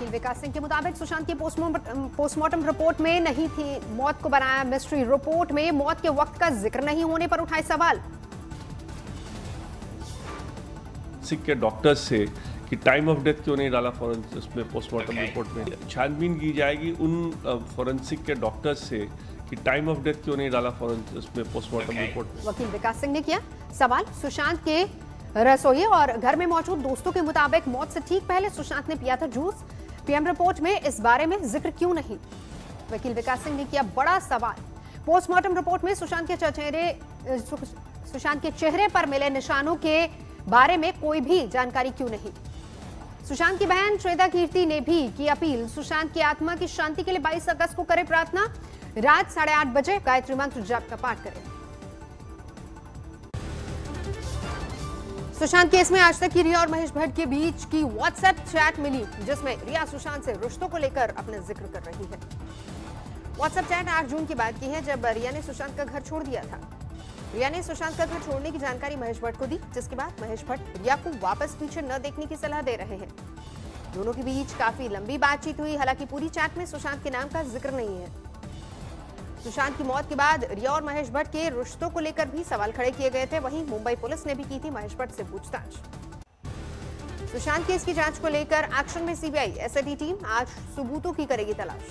वकील विकास सिंह के मुताबिक सुशांत की पोस्टमार्टम रिपोर्ट में नहीं थी मौत को बनाया मिस्ट्री। रिपोर्ट में मौत के वक्त का जिक्र नहीं होने पर उठाए सवाल। फोरेंसिक के डॉक्टर्स से कि टाइम ऑफ डेथ क्यों नहीं डाला फोरेंसिक में पोस्टमार्टम रिपोर्ट में। छानबीन की जाएगी उन फोरेंसिक के डॉक्टर्स से कि टाइम ऑफ डेथ क्यों नहीं डाला फोरेंसिक में पोस्टमार्टम रिपोर्ट में। वकील विकास सिंह ने किया सवाल। सुशांत के रसोई और घर में मौजूद दोस्तों के मुताबिक मौत से ठीक पहले सुशांत ने पिया था जूस। पीएम रिपोर्ट में इस बारे में जिक्र क्यों नहीं। वकील विकास सिंह ने किया बड़ा सवाल। पोस्टमार्टम रिपोर्ट में सुशांत के चेहरे पर मिले निशानों के बारे में कोई भी जानकारी क्यों नहीं। सुशांत की बहन श्वेता कीर्ति ने भी की अपील। सुशांत की आत्मा की शांति के लिए 22 अगस्त को करे प्रार्थना। रात 8:30 बजे गायत्री मंत्र जाप का पाठ करें। सुशांत केस में आज तक की रिया और महेश भट्ट के बीच की व्हाट्सएप चैट मिली, जिसमें रिया सुशांत से रिश्तों को लेकर अपने जिक्र कर रही है। व्हाट्सएप चैट 8 जून की बात की है, जब रिया ने सुशांत का घर छोड़ दिया था। रिया ने सुशांत का घर छोड़ने की जानकारी महेश भट्ट को दी, जिसके बाद महेश भट्ट रिया को वापस पीछे न देखने की सलाह दे रहे हैं। दोनों के बीच काफी लंबी बातचीत हुई। हालांकि पूरी चैट में सुशांत के नाम का जिक्र नहीं है। सुशांत की मौत के बाद रिया और महेश भट्ट के रिश्तों को लेकर भी सवाल खड़े किए गए थे। वहीं मुंबई पुलिस ने भी की थी महेश भट्ट से पूछताछ। सुशांत केस की जांच को लेकर एक्शन में सीबीआई एसआईटी टीम आज सबूतों की करेगी तलाश।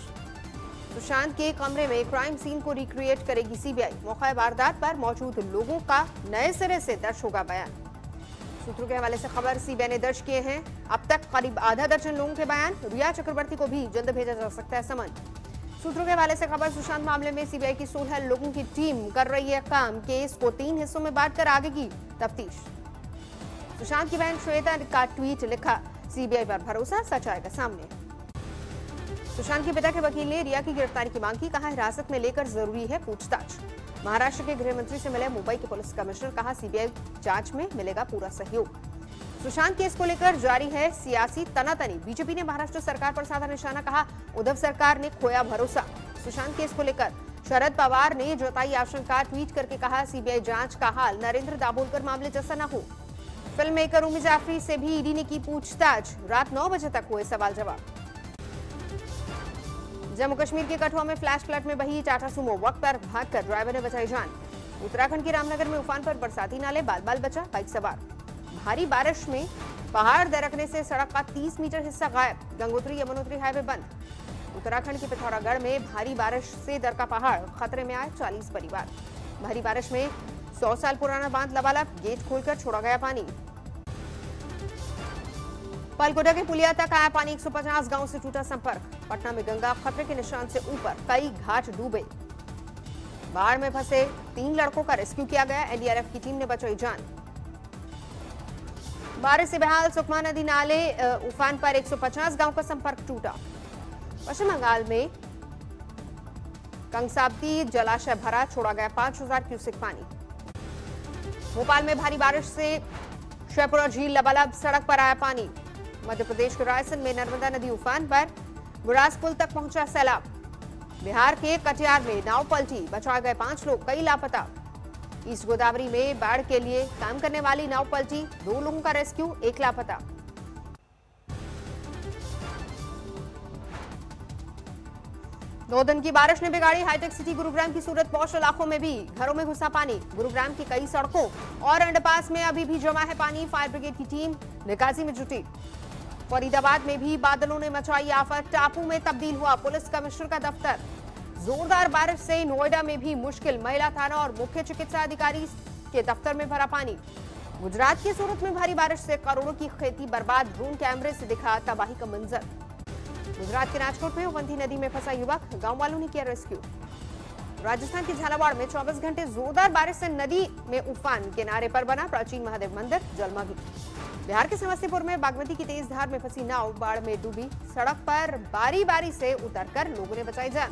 सुशांत के कमरे में क्राइम सीन को रिक्रिएट करेगी सीबीआई। मौका वारदात पर मौजूद लोगों का नए सिरे से दर्ज होगा बयान। सूत्रों के हवाले से खबर सीबीआई ने दर्ज किए हैं अब तक करीब आधा दर्जन लोगों के बयान। रिया चक्रवर्ती को भी जल्द भेजा जा सकता है समन। सूत्रों के हवाले से खबर सुशांत मामले में सीबीआई की 16 लोगों की टीम कर रही है काम। केस को 3 हिस्सों में बांटकर आगे की तफ्तीश। सुशांत की बहन श्वेता का ट्वीट लिखा, सीबीआई पर भरोसा, सच आएगा सामने। सुशांत के पिता के वकील ने रिया की गिरफ्तारी की मांग की। कहा हिरासत में लेकर जरूरी है पूछताछ। महाराष्ट्र के गृह मंत्री से मिले मुंबई के पुलिस कमिश्नर। कहा सीबीआई जांच में मिलेगा पूरा सहयोग। सुशांत केस को लेकर जारी है सियासी तनातनी। बीजेपी ने महाराष्ट्र सरकार पर साधा निशाना। कहा उद्धव सरकार ने खोया भरोसा। सुशांत केस को लेकर शरद पवार ने जताई आशंका। ट्वीट करके कहा सीबीआई जांच का हाल नरेंद्र दाभोलकर मामले जैसा न हो। फिल्म मेकर उमी जाफरी से भी ईडी ने की पूछताछ। रात 9 बजे तक हुए सवाल जवाब। जम्मू कश्मीर के कठुआ में फ्लैश फ्लड में बही टाटा सुमो। वक्त पर भागकर ड्राइवर ने बचाई जान। उत्तराखंड के रामनगर में उफान पर बरसाती नाले। बाल बाल बचा बाइक सवार। भारी बारिश में पहाड़ दरकने से सड़क का 30 मीटर हिस्सा गायब। गंगोत्री यमुनोत्री हाईवे बंद। उत्तराखंड के पिथौरागढ़ में भारी बारिश से दरका पहाड़ खतरे में आए 40 परिवार। भारी बारिश में 100 साल पुराना बांध लबालब। गेट खोलकर छोड़ा गया पानी। पालकोटा के पुलिया तक आया पानी। 150 गांव से टूटा संपर्क। पटना में गंगा खतरे के निशान से ऊपर। कई घाट डूबे। बाढ़ में फंसे 3 लड़कों का रेस्क्यू किया गया। एनडीआरएफ की टीम ने बचाई जान। बारिश से बेहाल सुकमा नदी नाले उफान पर 150 गांव का संपर्क टूटा। पश्चिम बंगाल में कंगसाबती जलाशय भरा। छोड़ा गया 5000 क्यूसेक पानी। भोपाल में भारी बारिश से शेपुरा झील लबालब। सड़क पर आया पानी। मध्य प्रदेश के रायसेन में नर्मदा नदी उफान पर। गुरास पुल तक पहुंचा सैलाब। बिहार के कटिहार में नाव पलटी। बचाए गए 5 लोग, कई लापता। ईस्ट गोदावरी में बाढ़ के लिए काम करने वाली नाव पलटी। 2 लोगों का रेस्क्यू, 1 लापता। दो दिन की बारिश ने बिगाड़ी हाईटेक सिटी गुरुग्राम की सूरत पौष इलाकों में भी घरों में घुसा पानी। गुरुग्राम की कई सड़कों और अंडरपास में अभी भी जमा है पानी। फायर ब्रिगेड की टीम निकासी में जुटी। फरीदाबाद में भी बादलों ने मचाई आफत। टापू में तब्दील हुआ पुलिस कमिश्नर का दफ्तर। जोरदार बारिश से नोएडा में भी मुश्किल। महिला थाना और मुख्य चिकित्सा अधिकारी के दफ्तर में भरा पानी। गुजरात की सूरत में भारी बारिश से करोड़ों की खेती बर्बाद। ड्रोन कैमरे से दिखा तबाही का मंजर। गुजरात के राजकोट में उवंती नदी में फंसा युवक। गांव वालों ने किया रेस्क्यू। राजस्थान के झालावाड़ में 24 घंटे जोरदार बारिश से नदी में उफान। किनारे पर बना प्राचीन महादेव मंदिर जलमग्न। बिहार के समस्तीपुर में बागमती की तेज धार में फंसी नाव बाढ़ में डूबी। सड़क पर बारी बारी से उतरकर लोगों ने बचाई जान।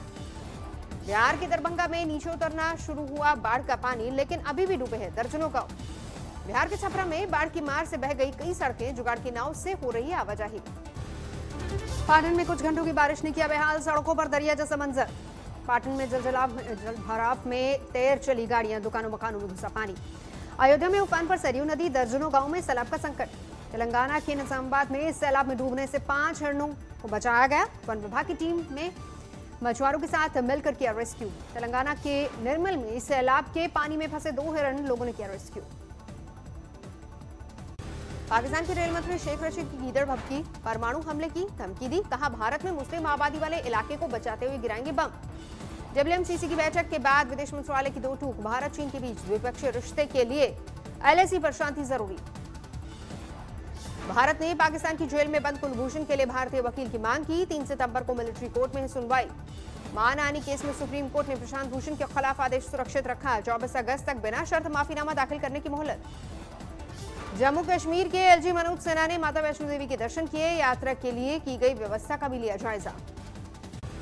बिहार के दरभंगा में नीचे उतरना शुरू हुआ बाढ़ का पानी, लेकिन अभी भी डूबे हैं दर्जनों गांव। बिहार के छपरा में बाढ़ की मार से बह गई कई सड़कें। जुगाड़ की नाव से हो रही है आवाजाही। पाटन में कुछ घंटों की बारिश ने किया बेहाल। सड़कों पर दरिया जैसा मंजर। पाटन में जल भराव में तैर चली गाड़ियां। दुकानों मकानों में घुसा पानी। अयोध्या में उफान पर सरयू नदी। दर्जनों गांवों में सैलाब का संकट। तेलंगाना के निजामाबाद में सैलाब में डूबने से 5 हिरणों को बचाया गया। वन विभाग की टीम में मछुआरों के साथ मिलकर किया रेस्क्यू। तेलंगाना के निर्मल में सैलाब के पानी में फंसे 2 हिरण, लोगों ने किया रेस्क्यू। पाकिस्तान के रेल मंत्री शेख रशीद की गीदड़ भभकी, परमाणु हमले की धमकी दी, कहा भारत में मुस्लिम आबादी वाले इलाके को बचाते हुए गिराएंगे बम। डब्ल्यूएमसीसी की बैठक के बाद विदेश मंत्रालय की 2 टूक, भारत चीन के बीच द्विपक्षीय रिश्ते के लिए एलएसी पर शांति जरूरी। भारत ने पाकिस्तान की जेल में बंद कुलभूषण के लिए भारतीय वकील की मांग की। 3 सितंबर को मिलिट्री कोर्ट में है सुनवाई। मानहानि केस में सुप्रीम कोर्ट ने प्रशांत भूषण के खिलाफ आदेश सुरक्षित रखा। 24 अगस्त तक बिना शर्त माफीनामा दाखिल करने की मोहलत। जम्मू कश्मीर के एलजी मनोज सिन्हा ने माता वैष्णो देवी के दर्शन किए। यात्रा के लिए की गई व्यवस्था का भी लिया जायजा।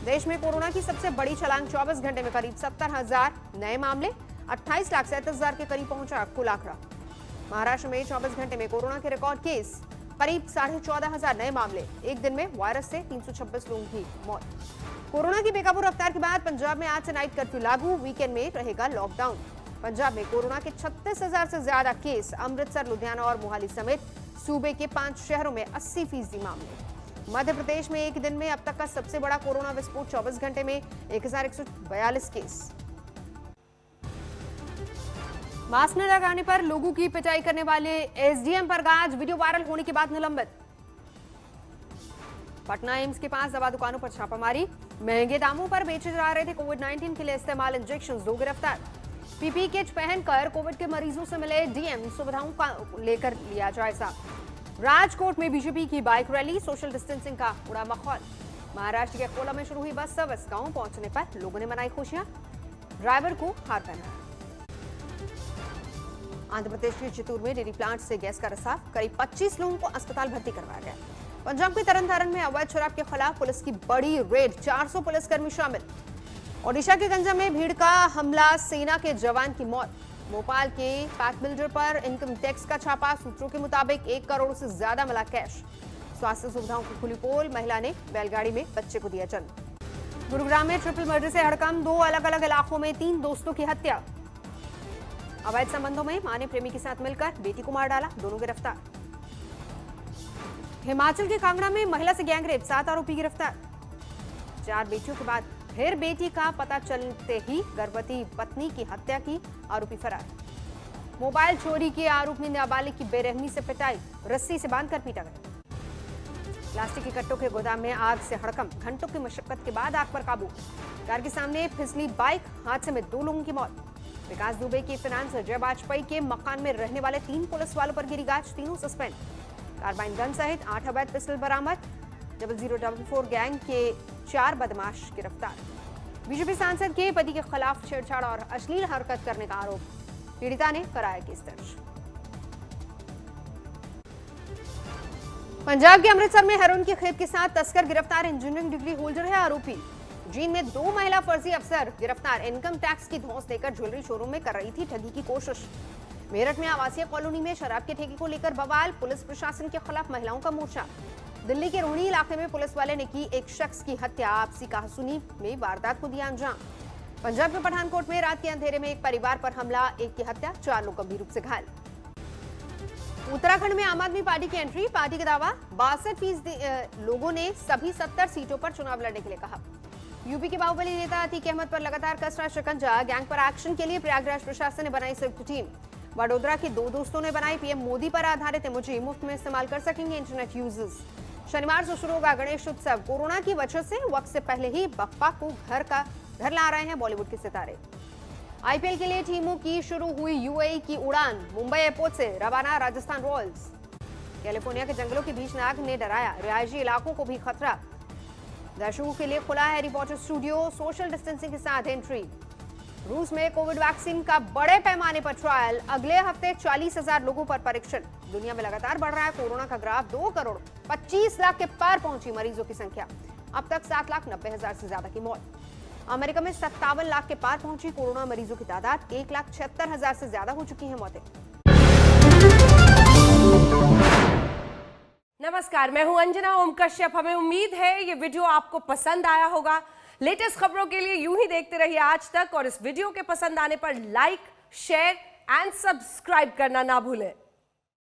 देश में कोरोना की सबसे बड़ी छलांग, 24 घंटे में करीब 70,000 नए मामले, 28,37,000 के करीब पहुंचा कुल आंकड़ा। महाराष्ट्र में 24 घंटे में कोरोना के रिकॉर्ड केस, करीब 14,500 नए मामले। एक दिन में वायरस से 326 लोगों की मौत। कोरोना की बेकाबू रफ्तार के बाद पंजाब में आज से नाइट कर्फ्यू लागू, वीकेंड में रहेगा लॉकडाउन। पंजाब में कोरोना के 36,000 से ज्यादा केस। अमृतसर, लुधियाना और मोहाली समेत सूबे के 5 शहरों में 80% मामले। मध्य प्रदेश में एक दिन में अब तक का सबसे बड़ा कोरोना विस्फोट, 24 घंटे में 1142 केस। मास्क न लगाने पर लोगों की पिटाई करने वाले एसडीएम पर गाज, वीडियो वायरल होने के बाद निलंबित। पटना एम्स के पास दवा दुकानों पर छापामारी, महंगे दामों पर बेचे जा रहे थे कोविड-19 के लिए इस्तेमाल इंजेक्शन, 2 गिरफ्तार। पीपीई किट पहनकर कोविड के मरीजों से मिले डीएम, सुविधाओं का लेकर लिया जायजा। राजकोट में बीजेपी की बाइक रैली, सोशल डिस्टेंसिंग का उड़ा माहौल। महाराष्ट्र के कोला में शुरू हुई बस सर्विस, गांव पहुंचने पर लोगों ने मनाई खुशियां, ड्राइवर को हार पहनाया। आंध्र प्रदेश के चित्तूर में डेयरी प्लांट से गैस का रिसाव, करीब 25 लोगों को अस्पताल भर्ती करवाया गया। पंजाब के तरन तारण में अवैध शराब के खिलाफ पुलिस की बड़ी रेड, 400 पुलिसकर्मी शामिल। ओडिशा के गंजा में भीड़ का हमला, सेना के जवान की मौत। भोपाल के पैक बिल्डर पर इनकम टैक्स का छापा, सूत्रों के मुताबिक 1 करोड़ से ज्यादा मिला कैश। स्वास्थ्य सुविधाओं की खुली पोल, महिला ने बैलगाड़ी में बच्चे को दिया जन्म। गुरुग्राम में ट्रिपल मर्डर से हड़कंप, 2 अलग अलग इलाकों में 3 दोस्तों की हत्या। अवैध संबंधों में मां ने प्रेमी के साथ मिलकर बेटी को मार डाला, दोनों गिरफ्तार। हिमाचल के कांगड़ा में महिला से गैंगरेप, 7 आरोपी गिरफ्तार। 4 बेटियों के बाद फिर बेटी का पता चलते ही गर्भवती पत्नी की हत्या की, आरोपी फरार। मोबाइल चोरी के आरोप में नाबालिग की बेरहमी से पिटाई, रस्सी से बांधकर पीटा गया। प्लास्टिक के कट्टों के गोदाम में आग से हड़कंप, घंटों की मशक्कत के बाद आग पर काबू। कार के सामने फिसली बाइक, हादसे में 2 लोगों की मौत। विकास दुबे के फाइनेंसर जय वाजपेयी के मकान में रहने वाले 3 पुलिस वालों पर गिरी गाज, तीनों सस्पेंड। कार्बाइन गन सहित 8 अवैध पिस्टल बरामद। 0044 गैंग के 4 बदमाश गिरफ्तार। बीजेपी सांसद के पति के खिलाफ छेड़छाड़ और अश्लील हरकत करने का आरोप, पीड़िता ने कराया केस दर्ज। पंजाब के अमृतसर में हेरोइन की खेप के साथ तस्कर गिरफ्तार, इंजीनियरिंग डिग्री होल्डर है आरोपी। जींद में 2 महिला फर्जी अफसर गिरफ्तार, इनकम टैक्स की धौंस देकर ज्वेलरी शोरूम में कर रही थी ठगी की कोशिश। मेरठ में आवासीय कॉलोनी में शराब के ठेके को लेकर बवाल, पुलिस प्रशासन के खिलाफ महिलाओं का मोर्चा। दिल्ली के रोहनी इलाके में पुलिस वाले ने की एक शख्स की हत्या, आपसी कहासुनी में वारदात को दिया अंजाम। पंजाब के पठानकोट में रात के अंधेरे में एक परिवार पर हमला, 1 की हत्या, 4 लोग गंभीर रूप से घायल। उत्तराखंड में आम आदमी पार्टी की एंट्री, पार्टी का दावा 62% लोगों ने सभी 70 सीटों पर चुनाव लड़ने के लिए कहा। यूपी के बाहुबली नेता अतीक अहमद पर लगातार कस रहा शिकंजा, गैंग पर एक्शन के लिए प्रयागराज प्रशासन ने बनाई संयुक्त टीम। वडोदरा के 2 दोस्तों ने बनाई पीएम मोदी पर आधारित इमोजी, मुफ्त में इस्तेमाल कर सकेंगे इंटरनेट यूजर्स। शनिवार से शुरू होगा गणेश उत्सव, कोरोना की वजह से वक्त से पहले ही बप्पा को घर ला रहे हैं बॉलीवुड के सितारे। आईपीएल के लिए टीमों की शुरू हुई यूएई की उड़ान, मुंबई एयरपोर्ट से रवाना राजस्थान रॉयल्स। कैलिफोर्निया के जंगलों के बीच नाग ने डराया, रिहायशी इलाकों को भी खतरा। दर्शकों के लिए खुला Harry Potter studio, social distancing के साथ एंट्री। रूस में कोविड वैक्सीन का बड़े पैमाने पर ट्रायल, अगले हफ्ते 40,000 लोगों पर परीक्षण। दुनिया में लगातार बढ़ रहा है कोरोना का ग्राफ, 2 करोड़ 25 लाख के पार पहुंची मरीजों की संख्या। अब तक 7,90,000 से ज्यादा की मौत। अमेरिका में 57 लाख के पार पहुंची कोरोना मरीजों की तादाद, 1,76,000 से ज्यादा हो चुकी है मौतें। नमस्कार, मैं हूं अंजना ओम कश्यप। हमें उम्मीद है ये वीडियो आपको पसंद आया होगा। लेटेस्ट खबरों के लिए यूं ही देखते रहिए आज तक, और इस वीडियो के पसंद आने पर लाइक, शेयर एंड सब्सक्राइब करना ना भूलें।